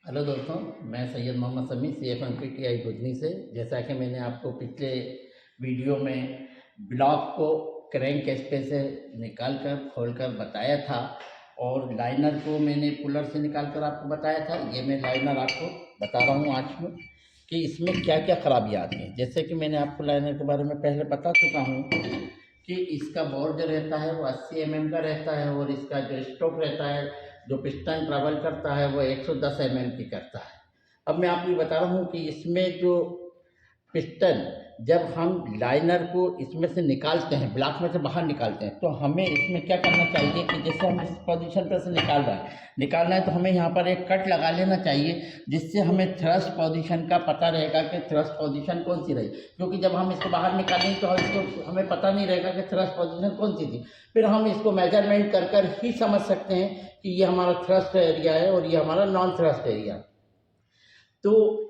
Hello दोस्तों, मैं सैयद मोहम्मद समी CFMPTI बुधनी से। जैसा कि मैंने आपको पिछले वीडियो में ब्लॉक को क्रैंक केस से निकाल कर खोल कर बताया था और लाइनर को मैंने पुलर से निकाल कर आपको बताया था। ये मैं लाइनर आपको बता रहा हूँ आज में कि इसमें क्या क्या खराबियाँ आती हैं। जैसे कि मैंने आपको लाइनर के बारे में पहले बता चुका हूँ कि इसका बोर जो रहता है वो 80 mm का रहता है और इसका जो स्ट्रोक रहता है, जो पिस्टन ट्रैवल करता है, वो 110 mm की करता है। अब मैं आपको बता रहा हूँ कि इसमें जो पिस्टन, जब हम लाइनर को इसमें से निकालते हैं, ब्लॉक में से बाहर निकालते हैं, तो हमें इसमें क्या करना चाहिए कि जैसे हम इस पोजीशन पर से निकालना है तो हमें यहाँ पर एक कट लगा लेना चाहिए, जिससे हमें थ्रस्ट पोजीशन का पता रहेगा कि थ्रस्ट पोजीशन कौन सी रही। क्योंकि जब हम इसको बाहर निकालेंगे तो इसको हमें पता नहीं रहेगा कि थ्रस्ट पोजीशन कौन सी थी। फिर हम इसको मेजरमेंट कर ही समझ सकते हैं कि ये हमारा थ्रस्ट एरिया है और ये हमारा नॉन थ्रस्ट एरिया। तो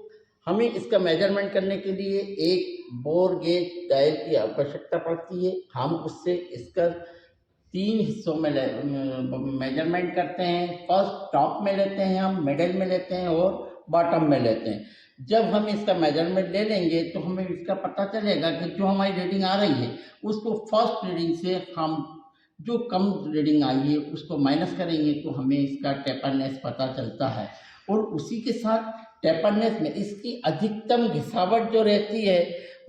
हमें इसका मेजरमेंट करने के लिए एक बोर गेज डायल की आवश्यकता पड़ती है। हम उससे इसका 3 हिस्सों में मेजरमेंट करते हैं। फर्स्ट टॉप में लेते हैं, हम मिडिल में लेते हैं और बॉटम में लेते हैं। जब हम इसका मेजरमेंट ले लेंगे तो हमें इसका पता चलेगा कि जो हमारी रीडिंग आ रही है उसको फर्स्ट रीडिंग से हम जो कम रीडिंग आई है उसको माइनस करेंगे तो हमें इसका टेपरनेस पता चलता है। और उसी के साथ टेपरनेस में इसकी अधिकतम घिसावट जो रहती है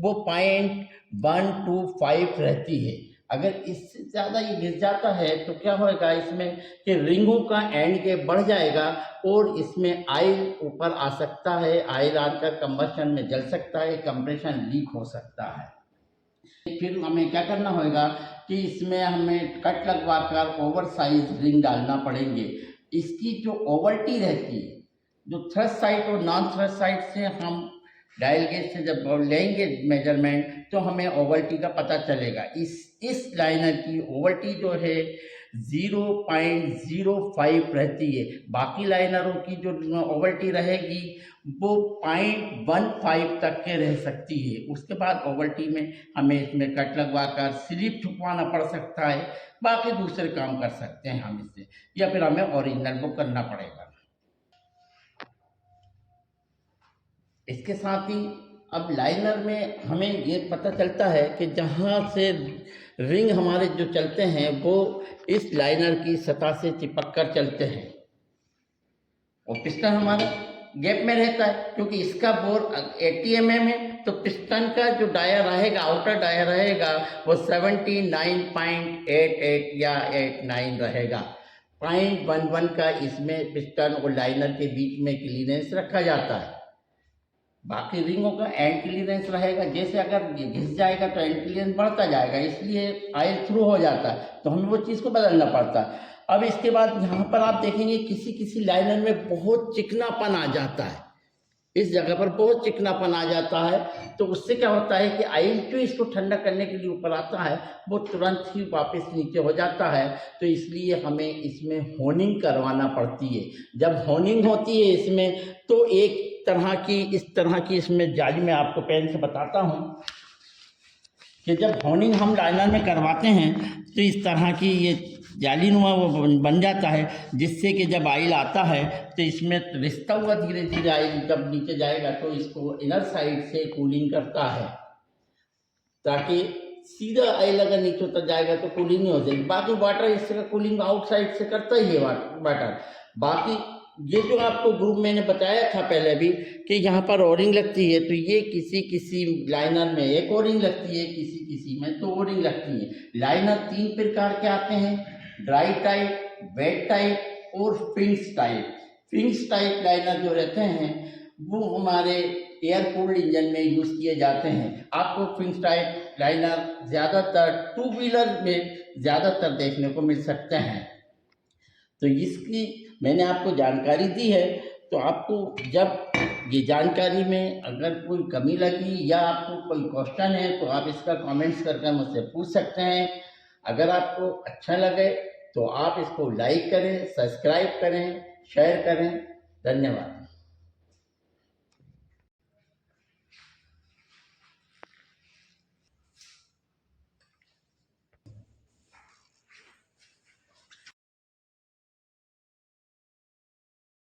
वो 0.125 रहती है। अगर इससे ज़्यादा ये घिस जाता है तो क्या होगा इसमें कि रिंगों का एंड गैप बढ़ जाएगा और इसमें आयल ऊपर आ सकता है। आयल आकर कंबशन में जल सकता है, कंप्रेशन लीक हो सकता है। फिर हमें क्या करना होगा कि इसमें हमें कट लगवा कर ओवर साइज रिंग डालना पड़ेंगे। इसकी जो ओवल्टी रहती है, जो थ्रस्ट साइड और नॉन थ्रस्ट साइड से हम डायल गेज से जब लेंगे मेजरमेंट तो हमें ओवल्टी का पता चलेगा। इस लाइनर की ओवल्टी जो है 0.05 रहती है। बाकी लाइनरों की जो ओवल्टी रहेगी वो 0.15 तक के रह सकती है। उसके बाद ओवल्टी में हमें इसमें कट लगवा कर स्लिप छुपवाना पड़ सकता है। बाकी दूसरे काम कर सकते हैं हम इससे, या फिर हमें ओरिजिनल बुक करना पड़ेगा। इसके साथ ही अब लाइनर में हमें ये पता चलता है कि जहाँ से रिंग हमारे जो चलते हैं वो इस लाइनर की सतह से चिपक कर चलते हैं और पिस्टन हमारा गैप में रहता है। क्योंकि इसका बोर 80 mm है तो पिस्टन का जो डाया रहेगा, आउटर डाया रहेगा, वो 79.88 या 89 रहेगा। 0.11 का इसमें पिस्टन और लाइनर के बीच में क्लीयरेंस रखा जाता है। बाकी रिंगों का एंड क्लीयरेंस रहेगा। जैसे अगर घिस जाएगा तो एंड क्लीयरेंस बढ़ता जाएगा, इसलिए आयल थ्रू हो जाता है, तो हमें वो चीज़ को बदलना पड़ता है। अब इसके बाद यहाँ पर आप देखेंगे किसी किसी लाइनर में बहुत चिकनापन आ जाता है। इस जगह पर बहुत चिकनापन आ जाता है तो उससे क्या होता है कि आयल जो इसको ठंडा करने के लिए ऊपर आता है वो तुरंत ही वापस नीचे हो जाता है। तो इसलिए हमें इसमें होनिंग करवाना पड़ती है। जब होनिंग होती है इसमें तो एक इस तरह की इसमें जाली में आपको पेन से बताता हूँ कि जब होनिंग हम लाइनर में करवाते हैं तो इस तरह की ये जालीनुमा वो बन जाता है, जिससे कि जब आयल आता है तो इसमें रिश्ता हुआ धीरे धीरे आयल जब नीचे जाएगा तो इसको इनर साइड से कूलिंग करता है, ताकि सीधा आयल अगर नीचे उतर जाएगा तो कूलिंग नहीं हो जाएगी। बाकी वाटर इसका कूलिंग आउटसाइड से करता ही है वाटर। बाकी ये जो आपको ग्रुप मैंने बताया था पहले भी कि यहाँ पर ओरिंग लगती है, तो ये किसी किसी लाइनर में एक ओरिंग लगती है, किसी किसी में 2 ओरिंग लगती है। लाइनर 3 प्रकार के आते हैं, ड्राई टाइप, वेट टाइप और फिंक्स टाइप। फिंक्स टाइप लाइनर जो रहते हैं वो हमारे एयर कूल्ड इंजन में यूज़ किए जाते हैं। आपको फिंक्स टाइप लाइनर ज़्यादातर 2 व्हीलर में ज़्यादातर देखने को मिल सकते हैं। तो इसकी मैंने आपको जानकारी दी है। तो आपको जब ये जानकारी में अगर कोई कमी लगी या आपको कोई क्वेश्चन है तो आप इसका कमेंट्स करके मुझसे पूछ सकते हैं। अगर आपको अच्छा लगे तो आप इसको लाइक करें, सब्सक्राइब करें, शेयर करें। धन्यवाद।